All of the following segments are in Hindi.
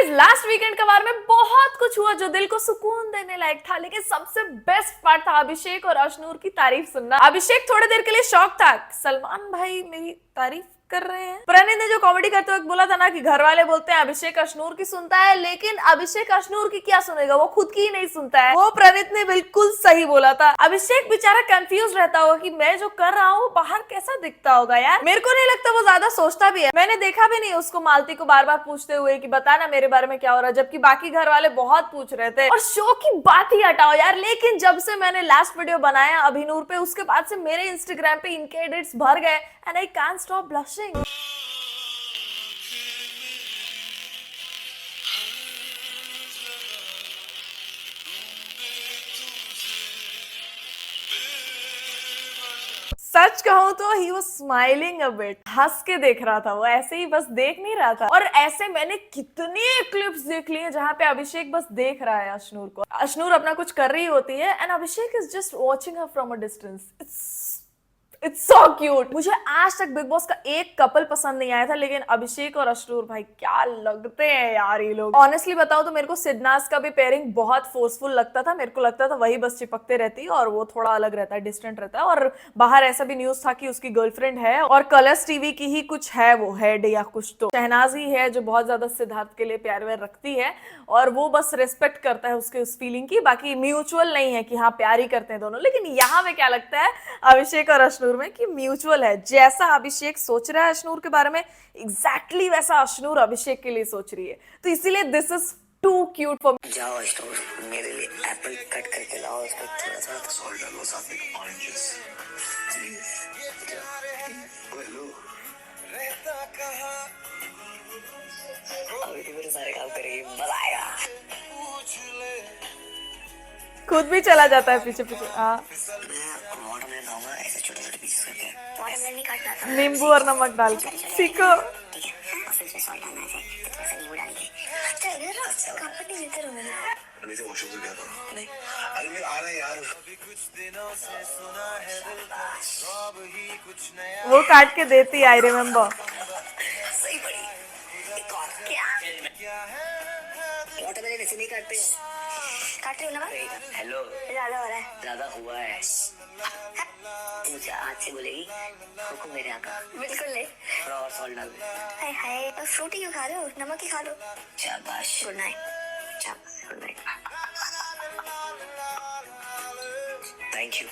गाइज लास्ट वीकेंड के बारे में बहुत कुछ हुआ जो दिल को सुकून देने लायक था, लेकिन सबसे बेस्ट पार्ट था अभिषेक और अशनूर की तारीफ सुनना। अभिषेक थोड़ी देर के लिए शॉक था, सलमान भाई मेरी तारीफ कर रहे हैं। प्रणीत ने जो कॉमेडी करते वक्त बोला था ना कि घर वाले बोलते हैं अभिषेक अशनूर की सुनता है, लेकिन अभिषेक अशनूर की क्या सुनेगा, वो खुद की ही नहीं सुनता है। वो प्रणीत ने बिल्कुल सही बोला था। अभिषेक बेचारा कंफ्यूज रहता होगा कि मैं जो कर रहा हूँ बाहर कैसा दिखता होगा। यार मेरे को नहीं लगता वो ज्यादा सोचता भी है। मैंने देखा भी नहीं उसको मालती को बार बार पूछते हुए कि बता ना मेरे बारे में क्या हो रहा है, जबकि बाकी घर वाले बहुत पूछ रहे थे। और शो की बात ही हटाओ यार, लेकिन जब से मैंने लास्ट वीडियो बनाया अभिनूर पे, उसके बाद से मेरे इंस्टाग्राम पे इनके एडिट्स भर गए and I can't stop blushing. सच कहूं तो he was smiling a bit, हंस के देख रहा था वो, ऐसे ही बस देख नहीं रहा था। और ऐसे मैंने कितनी क्लिप्स देख ली है जहां पे अभिषेक बस देख रहा है अशनूर को। अशनूर अपना कुछ कर रही होती है and Abhishek is just watching her from a distance. It's so cute. मुझे आज तक बिग बॉस का एक कपल पसंद नहीं आया था, लेकिन अभिषेक और अशनूर भाई क्या लगते हैं यार ये लोग। ऑनेस्टली बताऊं तो मेरे को सिद्धनास का भी पेयरिंग बहुत फोर्सफुल लगता था। मेरे को लगता था वही बस चिपकते रहती है और वो थोड़ा अलग रहता है, डिस्टेंट रहता है। और बाहर ऐसा भी न्यूज था कि उसकी गर्लफ्रेंड है और कलर्स टीवी की ही कुछ है, वो हेड या कुछ। तो शहनाज ही है जो बहुत ज्यादा सिद्धार्थ के लिए प्यार व्यार रखती है और वो बस रिस्पेक्ट करता है उसके उस फीलिंग की। बाकी म्यूचुअल नहीं है कि हाँ प्यार ही करते हैं दोनों। लेकिन यहाँ पे क्या लगता है अभिषेक और अशनूर में कि म्यूचुअल है। जैसा अभिषेक सोच रहा है अशनूर के बारे में, एग्जैक्टली वैसा अशनूर अभिषेक के लिए सोच रही है। तो इसीलिए this is too cute for me. जाओ अशनूर मेरे लिए एप्पल कट करके लाओ, उसमें थोड़ा सा सॉल्ट डालो, साथ में ऑरेंजेस अभी तो मेरे सारे काम करेगी, मजा आएगा। खुद भी चला जाता है पीछे पीछे। हाँ मैं वाटरमेलन खाऊंगा ऐसे छोटे छोटे पीसेस करके। वाटरमेलन नहीं काटना था, नींबू और नमक डाल के सीखो। ठीक है, और फिर इसमें सॉल्ट डालना है, थोड़ा सा नींबू डाल के। अच्छा कहाँ पर नहीं देते रहो अभी तो वॉशरूम से गया था। नहीं अरे मैं आ रहा है यार। वो काट के देती, आई रिमेम्बर। सही पड़ी। एक और क्या वाटरमेलन ऐसे नहीं काटते, काट रही हो ना। हेलो ज्यादा हो रहा है, ज्यादा हुआ है। मुझे आज से बोलेगी हुक्म मेरे यहाँ का। बिल्कुल नहीं, थोड़ा और सॉल्ट डाल दे। हाय हाय, और फ्रूटी क्यों खा रहे हो, नमक ही खा लो। शाबाश, गुड नाइट। शाबाश, good night. Thank you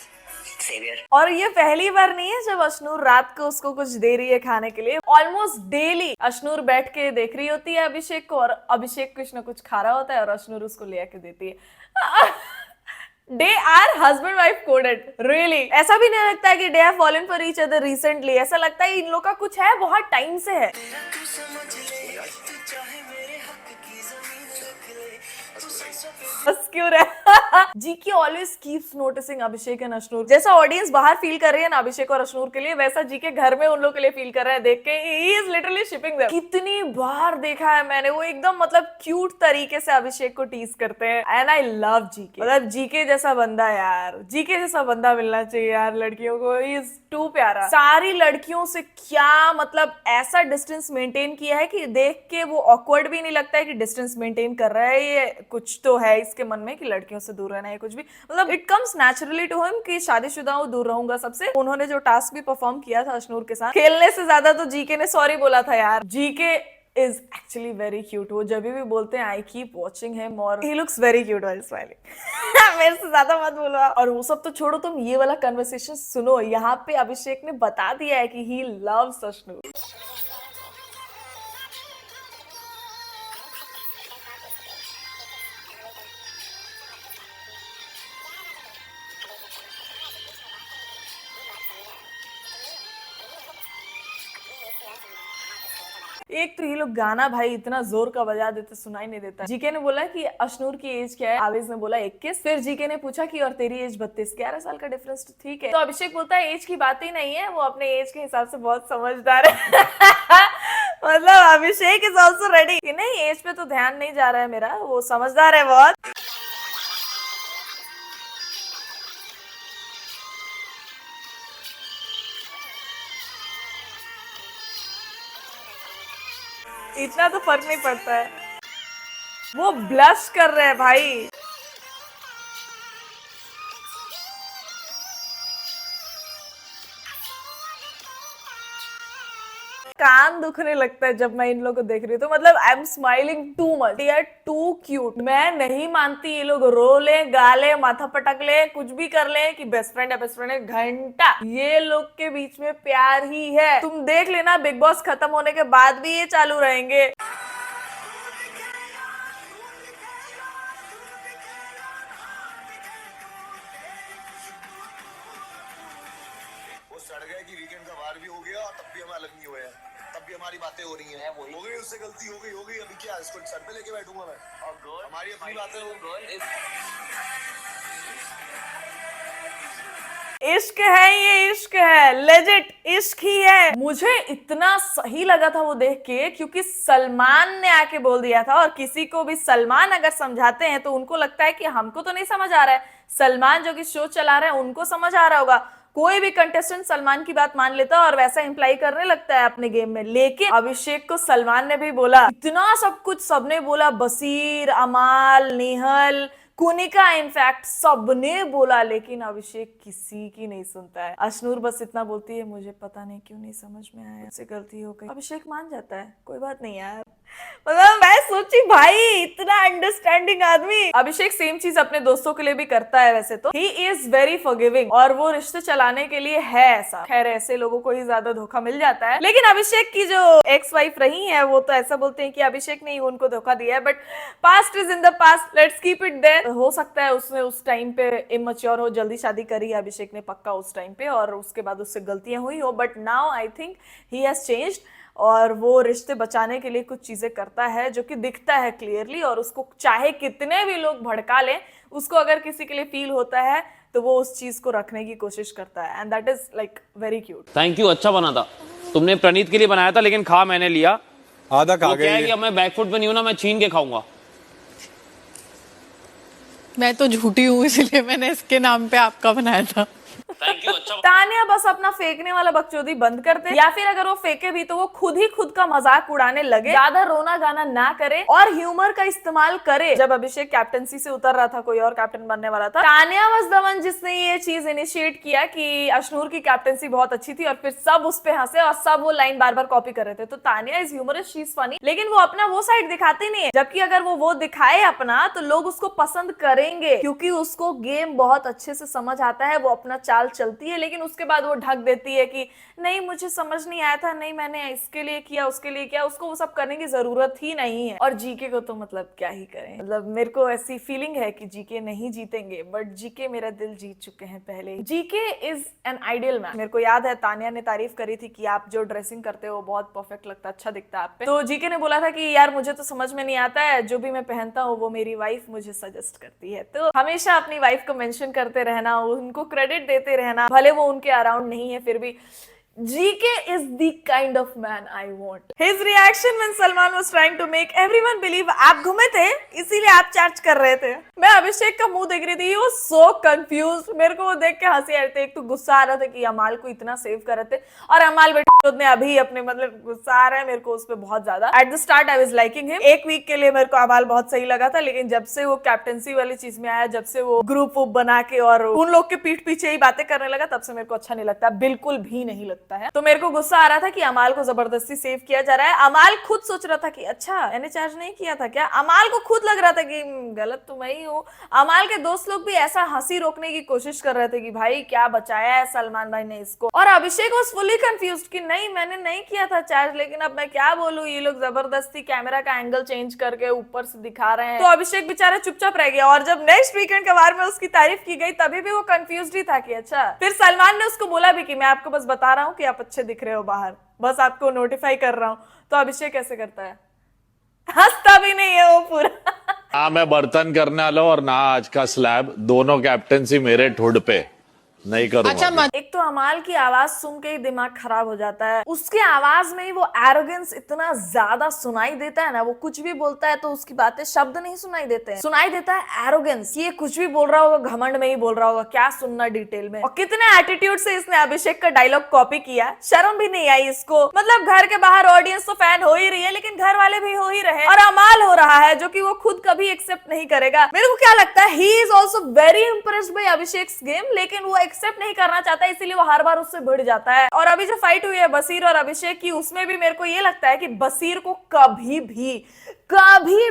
saviour. और ये पहली बार नहीं है जब अशनूर रात को उसको कुछ दे रही है खाने के लिए। ऑलमोस्ट डेली अशनूर बैठ के देख रही होती है अभिषेक को और अभिषेक कुछ ना कुछ खा रहा होता है और अशनूर उसको ले आके देती है। They are husband wife coded, really. ऐसा भी नहीं लगता है कि they have fallen for each other recently. ऐसा लगता है इन लोग का कुछ है, बहुत टाइम से है। बस क्यों रहा। GK always keeps noticing Abhishek and Ashnoor. जैसा ऑडियंस बाहर फील कर रही है ना अभिषेक और अशनूर के लिए, वैसा जीके घर में उन लोग के लिए फील कर रहा है। देख के he is literally shipping them. कितनी बार देखा है मैंने, वो एकदम मतलब क्यूट तरीके से अभिषेक को टीज करते हैं एंड आई लव जीके। मतलब जीके जैसा बंदा यार, जीके जैसा बंदा मिलना चाहिए यार लड़कियों को। इज टू प्यारा। सारी लड़कियों से क्या मतलब ऐसा डिस्टेंस मेंटेन किया है कि देख के वो ऑकवर्ड भी नहीं लगता है कि डिस्टेंस मेंटेन कर रहा है। ये कुछ तो है इसके मन में कि लड़कियों से दूर रहना है, कुछ भी मतलब it comes naturally to him कि शादीशुदा हूं, दूर रहूंगा सबसे। उन्होंने जो टास्क भी परफॉर्म किया था अशनूर के साथ, खेलने से ज्यादा तो जीके ने सॉरी बोला था यार। GK is actually very cute. वो जब भी बोलते हैं आई कीप वॉचिंग हिम और he looks very cute while smiling. मेरे से ज्यादा मत बोलो। और वो सब तो छोड़ो, तुम ये वाला कन्वर्सेशन सुनो। यहाँ पे अभिषेक ने बता दिया है कि ही लव्स अशनूर। एक तो ये लोग गाना भाई इतना जोर का बजा देते सुनाई नहीं देता। जीके ने बोला कि अशनूर की एज क्या है, आवेज ने बोला 21। फिर जीके ने पूछा कि और तेरी एज 32, 11 साल का डिफरेंस तो ठीक है। तो अभिषेक बोलता है एज की बात ही नहीं है, वो अपने एज के हिसाब से बहुत समझदार है। मतलब अभिषेक इज ऑल्सो रेडी कि नहीं एज पे तो ध्यान नहीं जा रहा है मेरा, वो समझदार है बहुत। इतना तो फर्क नहीं पड़ता है। वो ब्लश कर रहे हैं भाई। कान दुखने लगता है जब मैं इन लोगों को देख रही हूँ, तो मतलब I am smiling too much, they are too cute. मैं नहीं मानती ये लोग रो ले, गा ले, माथा पटक ले, कुछ भी कर ले कि बेस्ट फ्रेंड है, बेस्ट फ्रेंड है, घंटा ये लोग के बीच में प्यार ही है। तुम देख लेना बिग बॉस खत्म होने के बाद भी ये चालू रहेंगे। वो सड़ गए कि वीकेंड का वार भी हो गया और तब भी हम अलग नहीं हुए हैं, तब भी हमारी बातें हो रही हैं। हो गई उससे गलती, हो गई अभी क्या इसको सर पे लेके बैठूंगा मैं? और हमारी अपनी बातें हो। इश्क है, ये इश्क है, लेजिट इश्क ही है। मुझे इतना सही लगा था वो देख के, क्योंकि सलमान ने आके बोल दिया था, और किसी को भी सलमान अगर समझाते हैं तो उनको लगता है कि हमको तो नहीं समझ आ रहा है, सलमान जो कि शो चला रहे हैं उनको समझ आ रहा होगा। कोई भी कंटेस्टेंट सलमान की बात मान लेता है और वैसा इंप्लाई करने लगता है अपने गेम में। लेकिन अभिषेक को सलमान ने भी बोला, इतना सब कुछ सबने बोला, बसीर, अमाल, निहल, कुनिका, इनफैक्ट सबने बोला, लेकिन अभिषेक किसी की नहीं सुनता है। अशनूर बस इतना बोलती है, मुझे पता नहीं क्यों नहीं समझ में आया, से गलती हो गई। अभिषेक मान जाता है, कोई बात नहीं यार। मतलब मैं सोची भाई इतना अंडरस्टैंडिंग आदमी। अभिषेक सेम चीज अपने दोस्तों के लिए भी करता है वैसे तो, ही इज वेरी फॉरगिविंग, और वो रिश्ते चलाने के लिए है ऐसा। खैर ऐसे लोगों को ही ज्यादा धोखा मिल जाता है, लेकिन अभिषेक की जो एक्स वाइफ रही है वो तो ऐसा बोलते हैं कि अभिषेक ने ही उनको धोखा दिया है, but past is in the past, let's keep it there. हो सकता है उसने उस टाइम पे इमैच्योर हो, जल्दी शादी करी अभिषेक ने पक्का उस टाइम पे, और उसके बाद उससे गलतियां हुई हो, but now I think he has changed, और वो रिश्ते बचाने के लिए कुछ चीजें करता है जो कि दिखता है क्लियरली, और उसको चाहे कितने भी लोग भड़का लें, उसको अगर किसी के लिए फील होता है तो वो उस चीज को रखने की कोशिश करता है, and that is like very cute. Thank you, अच्छा बना था। तुमने प्रणीत के लिए बनाया था, लेकिन खा मैंने लिया। आधा खा क्या है गए। कि अब मैं बैकफुट पे नहीं हूं ना, मैं छीन के खाऊंगा। मैं तो झूठी हूँ, इसलिए मैंने इसके नाम पे आपका बनाया था। थैंक यू, अच्छा। तानिया बस अपना फेंकने वाला बकचोदी बंद कर दे, या फिर अगर वो फेंके भी तो वो खुद ही खुद का मजाक उड़ाने लगे, ज्यादा रोना गाना ना करे और ह्यूमर का इस्तेमाल करे। जब अभिषेक कैप्टनसी से उतर रहा था, कोई और कैप्टन बनने वाला था, तानिया वाज द वन जिसने ये चीज इनिशिएट किया कि अशनूर की कैप्टनसी बहुत अच्छी थी, और फिर सब उस पे हंसे और सब वो लाइन बार बार कॉपी कर रहे थे। तो Tania is humorous, she is funny, लेकिन वो अपना वो साइड दिखाती नहीं है, जबकि अगर वो दिखाए अपना तो लोग उसको पसंद करेंगे, क्योंकि उसको गेम बहुत अच्छे से समझ आता है, वो अपना चाल चलती है, लेकिन उसके बाद वो ढक देती है कि नहीं मुझे समझ नहीं आया था, नहीं मैंने इसके लिए किया, उसके लिए किया। उसको वो सब करने की जरूरत ही नहीं है। और जीके को तो मतलब क्या ही करें, मतलब मेरे को ऐसी फीलिंग है कि जीके नहीं जीतेंगे, बट जीके मेरा दिल जीत चुके हैं पहले। GK is an ideal man. मेरे को याद है तानिया ने तारीफ करी थी कि आप जो ड्रेसिंग करते हो बहुत परफेक्ट लगता है, अच्छा दिखता है आप पे। तो जीके ने बोला था कि यार मुझे तो समझ में नहीं आता है, जो भी मैं पहनता हूँ वो मेरी वाइफ मुझे सजेस्ट करती है। तो हमेशा अपनी वाइफ को मेंशन करते रहना, उनको क्रेडिट देते रहना, भले वो उनके अराउंड नहीं है, फिर भी GK is the kind of man I want. His reaction when Salman was trying to make everyone believe आप घूमे थे इसीलिए आप चार्ज कर रहे थे। मैं अभिषेक का मुंह देख रही थी, वो so confused। मेरे को वो देख के हंसी आ रही थी। एक तो गुस्सा आ रहा था कि अमाल को इतना सेव कर रहे थे, और अमाल बेटे ने अभी अपने मतलब गुस्सा आ रहा है मेरे को उस पर बहुत ज्यादा। At the start I was liking him, एक वीक के लिए मेरे को अमाल बहुत सही लगा था, लेकिन जब से वो कैप्टनसी वाली चीज में आया, जब से वो ग्रुप बना के और उन लोग के पीठ पीछे ही बातें करने लगा, तब से मेरे को अच्छा नहीं लगता, बिल्कुल भी नहीं लगता है। तो मेरे को गुस्सा आ रहा था कि अमाल को जबरदस्ती सेव किया जा रहा है। अमाल खुद सोच रहा था कि अच्छा मैंने चार्ज नहीं किया था क्या। अमाल को खुद लग रहा था कि गलत तो मैं ही हूँ। अमाल के दोस्त लोग भी ऐसा हंसी रोकने की कोशिश कर रहे थे कि भाई क्या बचाया है सलमान भाई ने इसको। और अभिषेक वाज फुली कंफ्यूज्ड कि नहीं मैंने नहीं किया था चार्ज, लेकिन अब मैं क्या बोलूं, ये लोग जबरदस्ती कैमरा का एंगल चेंज करके ऊपर से दिखा रहे हैं। तो अभिषेक बेचारा चुपचाप रह गया, और जब नेक्स्ट वीकेंड के बारे में उसकी तारीफ की गई तभी भी वो कंफ्यूज्ड ही था कि अच्छा। फिर सलमान ने उसको बोला भी कि मैं आपको बस बता रहा हूँ कि आप अच्छे दिख रहे हो बाहर, बस आपको नोटिफाई कर रहा हूँ। तो अभिषेक कैसे करता है, हंसता भी नहीं है वो पूरा। ना मैं बर्तन करने वाला हूं और ना आज का स्लैब, दोनों कैप्टनसी मेरे ठुड पे। नहीं करूंगा। अच्छा मत एक तो अमाल की आवाज सुन के ही दिमाग खराब हो जाता है। उसके आवाज में ही वो एरोगेंस इतना ज्यादा सुनाई देता है ना, वो कुछ भी बोलता है तो उसकी बातें शब्द नहीं सुनाई देते हैं, सुनाई देता है एरोगेंस। ये कुछ भी बोल रहा होगा घमंड में ही बोल रहा होगा, क्या सुनना डिटेल में। और कितने एटीट्यूड से इसने अभिषेक का डायलॉग कॉपी किया, शर्म भी नहीं आई इसको। मतलब घर के बाहर ऑडियंस तो फैन हो ही रही है, लेकिन घर वाले भी हो ही रहे हैं, और अमाल हो रहा है जो कि वो खुद कभी एक्सेप्ट नहीं करेगा। मेरे को क्या लगता है, he is also very impressed by Abhishek game, लेकिन वो एक्सेप्ट नहीं करना चाहता, इसीलिए वो हर बार उससे भिड़ जाता है। और अभी जो फाइट हुई है बसीर और अभिषेक की, उसमें भी मेरे को ये लगता है कि बसीर को कभी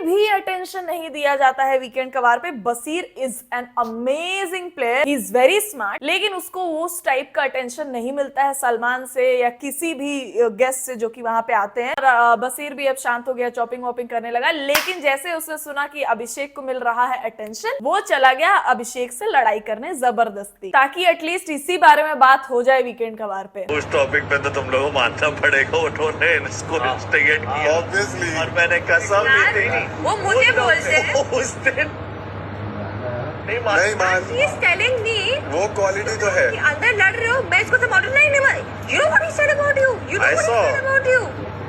भी अटेंशन नहीं दिया जाता है वीकेंड कवार पे। Baseer is an amazing player, he is very smart, लेकिन उसको उस टाइप का अटेंशन नहीं मिलता है सलमान से या किसी भी गेस्ट से जो कि वहां पे आते हैं। और बसीर भी अब शांत हो गया, चॉपिंग वॉपिंग करने लगा, लेकिन जैसे उसने सुना कि अभिषेक को मिल रहा है अटेंशन, वो चला गया अभिषेक से लड़ाई करने जबरदस्ती, ताकि एटलीस्ट इसी बारे में बात हो जाए वीकेंड कवार पे। उस टॉपिक पे तो तुम लोगों को मानना पड़ेगा, उन्होंने इसको इंस्टिगेट किया Obviously. और मैंने कसम ली थी वो मुझे बोलते हैं उस दिन नहीं नहीं मान, She is telling me वो क्वालिटी तो है। कि अंदर लड़ रहे हो, मैं इसको सपोर्ट नहीं मानी। You know what he said about you? You know I what he saw. said about you?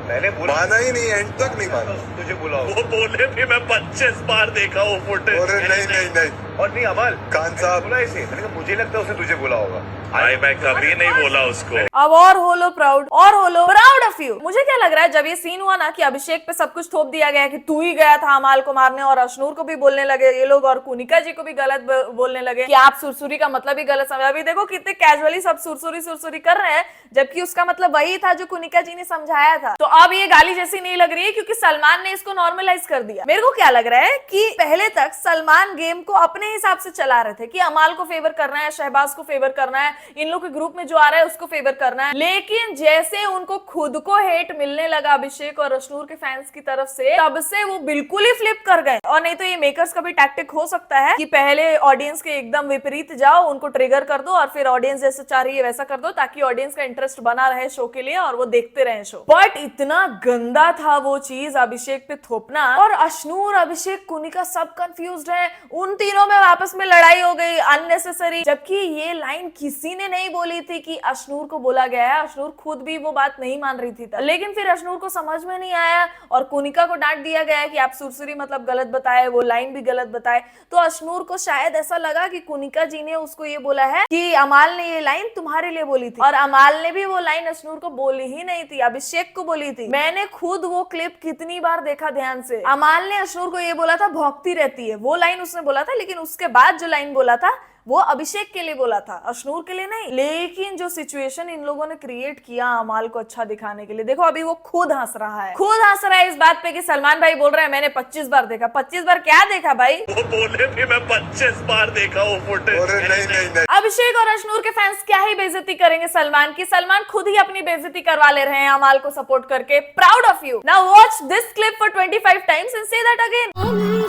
मैंने बोला माना ही नहीं, एंड तक नहीं माना। तुझे बोला वो बोले भी, मैं 25 बार देखा वो फुटेज। अरे नहीं और नहीं अमल खान साहब, बोला इसे, मैंने कहा मुझे लगता है उसने तुझे बोला होगा। भाई मैं कभी नहीं बोला उसको। अब और हो लो प्राउड, और हो लो प्राउड ऑफ यू। मुझे क्या लग रहा है, जब ये सीन हुआ ना कि अभिषेक पे सब कुछ थोप दिया गया कि तू ही गया था अमाल को मारने, और अशनूर को भी बोलने लगे ये लोग, और कुनिका जी को भी गलत बोलने लगे कि आप सुरसुरी का मतलब ही गलत समझा। अभी देखो कितने कैजुअली सब सुरसुरी कर रहे हैं, जबकि उसका मतलब वही था जो कुनिका जी ने समझाया था। तो अब ये गाली जैसी नहीं लग रही है, क्योंकि सलमान ने इसको नॉर्मलाइज कर दिया। मेरे को क्या लग रहा है कि पहले तक सलमान गेम को अपने हिसाब से चला रहे थे कि अमाल को फेवर करना है, शहबाज को फेवर करना है, इन लोग के ग्रुप में जो आ रहा है उसको फेवर करना है। लेकिन जैसे उनको खुद को हेट मिलने लगा अभिषेक और अशनूर के फैंस की तरफ से, तब से वो बिल्कुल ही फ्लिप कर गए। और नहीं तो ये मेकर्स का भी टैक्टिक हो सकता है कि पहले ऑडियंस के एकदम विपरीत जाओ, उनको ट्रिगर कर दो, और फिर ऑडियंस जैसे चाह रही है वैसा कर दो, ताकि ऑडियंस का इंटरेस्ट बना रहे शो के लिए और वो देखते रहे शो। बट इतना गंदा था वो चीज अभिषेक पे थोपना, और अशनूर, अभिषेक, कुनिका सब कंफ्यूज्ड है। उन तीनों में आपस में लड़ाई हो गई अननेसेसरी, जबकि ये लाइन किसी ने नहीं बोली थी कि अशनूर को बोला गया है। अशनूर खुद भी वो बात नहीं मान रही थी, लेकिन फिर अशनूर को समझ में नहीं आया और कुनिका को डांट दिया गया है कि आप सुरसुरी मतलब गलत बताए, वो लाइन भी गलत बताए। तो अशनूर को शायद ऐसा लगा कि कुनिका जी ने उसको ये बोला है कि अमाल ने ये लाइन तुम्हारे लिए बोली थी, और अमाल ने भी वो लाइन अशनूर को बोली ही नहीं थी, अभिषेक को बोली थी। मैंने खुद वो क्लिप कितनी बार देखा ध्यान से। अमाल ने अशनूर को ये बोला था भौंकती रहती है, वो लाइन उसने बोला था, लेकिन उसके बाद जो लाइन बोला था वो अभिषेक के लिए बोला था, अशनूर के लिए नहीं। लेकिन जो सिचुएशन इन लोगों ने क्रिएट किया अमाल को अच्छा दिखाने के लिए, देखो अभी वो खुद हंस रहा है इस बात पे कि सलमान भाई बोल रहे हैं मैंने 25 बार देखा। 25 बार क्या देखा भाई? वो बोले भी, मैं 25 बार देखा वो फुटेज। अरे नहीं अभिषेक और अशनूर के फैंस क्या ही बेइज्जती करेंगे सलमान की। सलमान खुद ही अपनी बेइज्जती करवा ले रहे हैं अमाल को सपोर्ट करके। Proud of you. Now watch this clip for 25 times and say that again.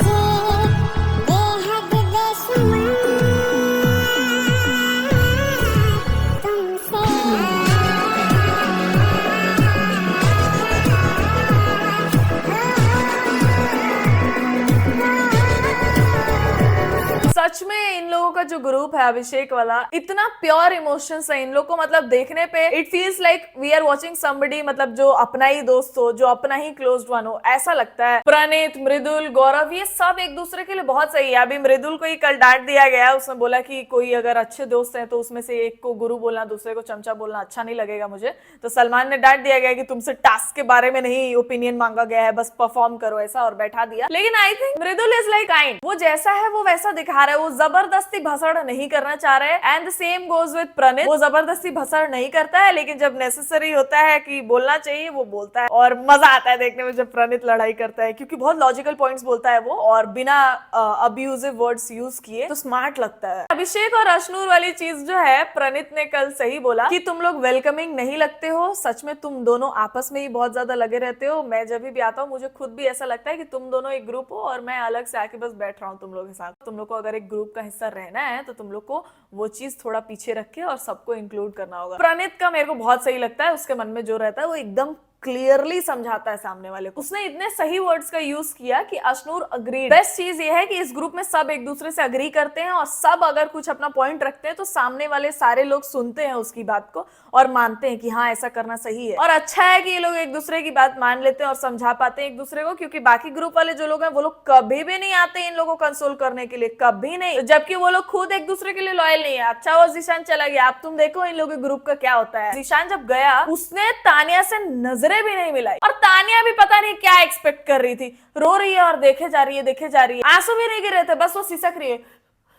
सच में इन लोगों का जो ग्रुप है अभिषेक वाला, इतना प्योर इमोशंस है इन लोग को, मतलब देखने पे it feels like we are watching somebody, मतलब जो अपना ही दोस्त हो, जो अपना ही क्लोज्ड वन हो, ऐसा लगता है। प्रणीत, मृदुल, गौरव, ये सब एक दूसरे के लिए बहुत सही है। अभी मृदुल को ही कल डांट दिया गया, उसने बोला कि कोई अगर अच्छे दोस्त हैं तो उसमें से एक को गुरु बोलना, दूसरे को चमचा बोलना अच्छा नहीं लगेगा मुझे। तो सलमान ने डांट दिया गया कि तुमसे टास्क के बारे में नहीं ओपिनियन मांगा गया है, बस परफॉर्म करो ऐसा, और बैठा दिया। लेकिन I think Mridul is like kind, वो जैसा है वो वैसा दिखा रहा है, वो जबरदस्ती भसड़ नहीं करना चाह रहे हैं। And the same goes with Praneet, वो जबरदस्ती भसड़ नहीं करता है, लेकिन जब नेसेसरी होता है कि बोलना चाहिए वो बोलता है, और मजा आता है देखने में जब प्रणीत लड़ाई करता है, क्योंकि बहुत लॉजिकल पॉइंट्स बोलता है वो, और बिना अब्यूजिव वर्ड्स यूज किए, तो स्मार्ट लगता है। अभिषेक और अशनूर वाली चीज जो है, प्रणीत ने कल सही बोला कि तुम लोग वेलकमिंग नहीं लगते हो, सच में तुम दोनों आपस में ही बहुत ज्यादा लगे रहते हो। मैं जब भी आता हूँ मुझे खुद भी ऐसा लगता है कि तुम दोनों एक ग्रुप हो और मैं अलग से आके बस बैठ रहा हूँ तुम लोग के साथ। तुम लोग को अगर एक ग्रुप का हिस्सा रहना है तो तुम लोग को वो चीज थोड़ा पीछे रख के और सबको इंक्लूड करना होगा। प्रणीत का मेरे को बहुत सही लगता है, उसके मन में जो रहता है वो एकदम क्लियरली समझाता है सामने वाले को। उसने इतने सही वर्ड्स का यूज किया कि अशनूर अग्री। बेस्ट चीज ये है कि इस ग्रुप में सब एक दूसरे से अग्री करते हैं और सब अगर कुछ अपना पॉइंट रखते हैं तो सामने वाले सारे लोग सुनते हैं उसकी बात को और मानते हैं कि हाँ ऐसा करना सही है। और अच्छा है कि ये लोग एक दूसरे की बात मान लेते हैं और समझा पाते हैं एक दूसरे को, क्योंकि बाकी ग्रुप वाले जो लोग हैं वो लोग कभी भी नहीं आते इन लोगों को कंसोल करने के लिए, कभी नहीं, जबकि वो लोग खुद एक दूसरे के लिए लॉयल नहीं है। अच्छा वो जीशान चला गया, अब तुम देखो इन लोगों के ग्रुप का क्या होता है। जीशान जब गया उसने तानिया से नजरें भी नहीं मिलाई और तानिया भी पता नहीं क्या एक्सपेक्ट कर रही थी, रो रही है और देखे जा रही है, देखे जा रही है, आंसू भी नहीं गिर रहे थे, बस वो सिसक रही है।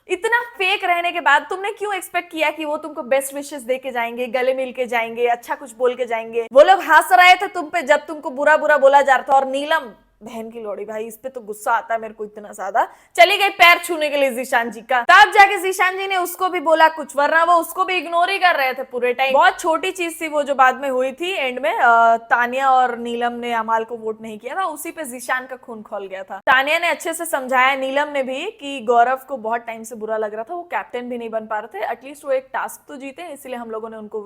इतना फेक रहने के बाद तुमने क्यों एक्सपेक्ट किया कि वो तुमको बेस्ट विशेस दे के जाएंगे, गले मिल के जाएंगे, अच्छा कुछ बोल के जाएंगे। वो लोग हंस रहे थे तुम पे जब तुमको बुरा बुरा बोला जा रहा था। और नीलम बहन की लोड़ी, भाई इस पे तो गुस्सा आता है मेरे को इतना ज्यादा, चली गई पैर छूने के लिए जीशान जी का, तब जाके जीशान जी ने उसको भी बोला कुछ, वरना वो उसको भी इग्नोर ही कर रहे थे पूरे टाइम। बहुत छोटी चीज थी वो जो बाद में हुई थी एंड में, तानिया और नीलम ने अमाल को वोट नहीं किया था, उसी पे जीशान का खून खौल गया था। तानिया ने अच्छे से समझाया, नीलम ने भी, कि गौरव को बहुत टाइम से बुरा लग रहा था, वो कैप्टन भी नहीं बन पा रहे थे, एटलीस्ट वो एक टास्क तो जीते, इसलिए हम लोगों ने उनको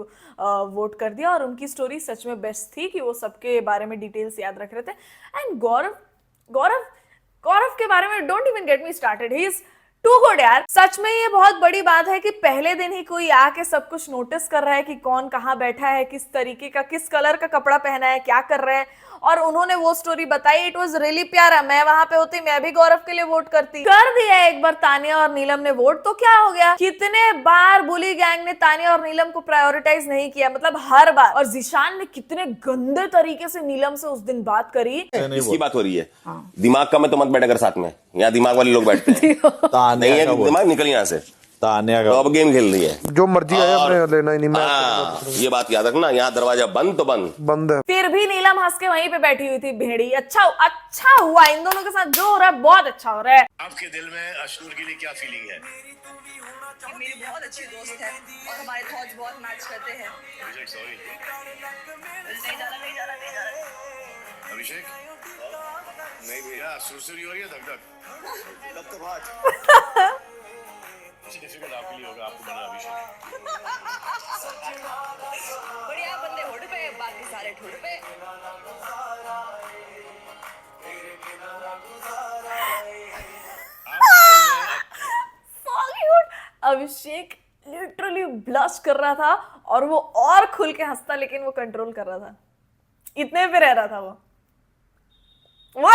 वोट कर दिया। और उनकी स्टोरी सच में बेस्ट थी कि वो सबके बारे में डिटेल्स याद रख रहे थे। एंड गौरव के बारे में don't even get me started, he is too good यार। सच में ये बहुत बड़ी बात है कि पहले दिन ही कोई आके सब कुछ नोटिस कर रहा है कि कौन कहाँ बैठा है, किस तरीके का, किस कलर का कपड़ा पहना है, क्या कर रहे हैं, और उन्होंने वो स्टोरी बताई। इट वाज रियली प्यारा। मैं वहां पे होती, मैं भी गौरव के लिए वोट करती। कर दिया एक बार तानिया और नीलम ने वोट, तो क्या हो गया। कितने बार बुली गैंग ने तानिया और नीलम को प्रायोरिटाइज नहीं किया, मतलब हर बार। और जीशान ने कितने गंदे तरीके से नीलम से उस दिन बात करी। इसकी बात हो रही है, दिमाग का मैं तो मत बैठा कर साथ में, यहाँ दिमाग वाले लोग बैठते हैं। नहीं है दिमाग, निकल यहाँ से। तानिया का अब गेम खेल रही है, जो मर्जी आया हमने लेना ही नहीं। ये बात याद रखना, यहाँ दरवाजा बंद तो बंद है। फिर भी नीलम हंस के वहीं पे बैठी हुई थी भेड़ी। अच्छा हुआ इन दोनों के साथ जो हो रहा है, बहुत अच्छा हो रहा है। आपके दिल में अशनूर के लिए क्या फीलिंग है? मेरी बहुत अच्छी दोस्त है और हमारे थॉट्स बहुत मैच करते हैं। अभिषेक नहीं भैया, सुरसुरी हो रही है, धक धक डिफिकल्ट आपके लिए होगा, आपको बना अभिषेक। बढ़िया बंदे होड़ पे, बाकी सारे ठुड़ पे। अभिषेक लिटरली ब्लश कर रहा था और वो और खुल के हंसता, लेकिन वो कंट्रोल कर रहा था, इतने पे रह रहा था वो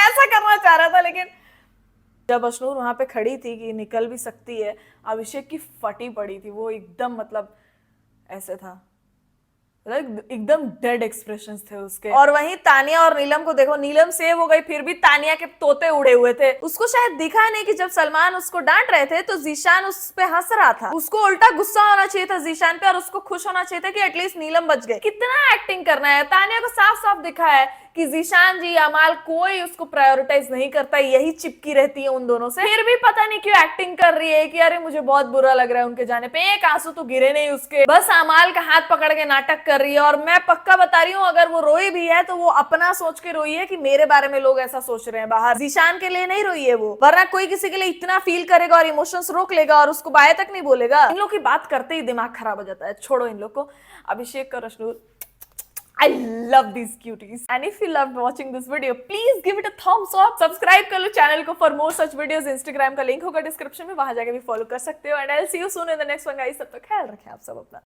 ऐसा करना चाह रहा था। लेकिन जब अशनूर वहां पे खड़ी थी कि निकल भी सकती है, अभिषेक की फटी पड़ी थी, वो एकदम मतलब ऐसे था, एकदम डेड एक्सप्रेशंस थे उसके। और वहीं तानिया और नीलम को देखो, नीलम सेव हो गई, फिर भी तानिया के तोते उड़े हुए थे। उसको शायद दिखा नहीं कि जब सलमान उसको डांट रहे थे तो जीशान उस पे हंस रहा था। उसको उल्टा गुस्सा होना चाहिए था जीशान पे और उसको खुश होना चाहिए था कि एटलीस्ट नीलम बच गए। कितना एक्टिंग करना है। तानिया को साफ साफ दिखा है कि जीशान जी, अमाल, कोई उसको प्रायोरिटाइज नहीं करता, यही चिपकी रहती है उन दोनों से। फिर भी पता नहीं क्यों एक्टिंग कर रही है कि अरे मुझे बहुत बुरा लग रहा है उनके जाने पे, एक आंसू तो गिरे नहीं उसके, बस अमाल का हाथ पकड़ के नाटक कर रही है। और मैं पक्का बता रही हूँ, अगर वो रोई भी है तो वो अपना सोच के रोई है कि मेरे बारे में लोग ऐसा सोच रहे हैं बाहर, जीशान के लिए नहीं रोई है वो। वरना कोई किसी के लिए इतना फील करेगा और इमोशंस रोक लेगा और उसको बाय तक नहीं बोलेगा। इन लोग की बात करते ही दिमाग खराब हो जाता है, छोड़ो इन लोग को। अभिषेक और Ashnoor, I love these cuties. And if you loved watching this video, please give it a thumbs up. Subscribe कर लो चैनल को for more such videos. Instagram का लिंक होगा डिस्क्रिप्शन में, वहां जाके भी फॉलो कर सकते हो. And I'll see you soon in the next one, guys. तब तक ख्याल रखें आप सब अपना.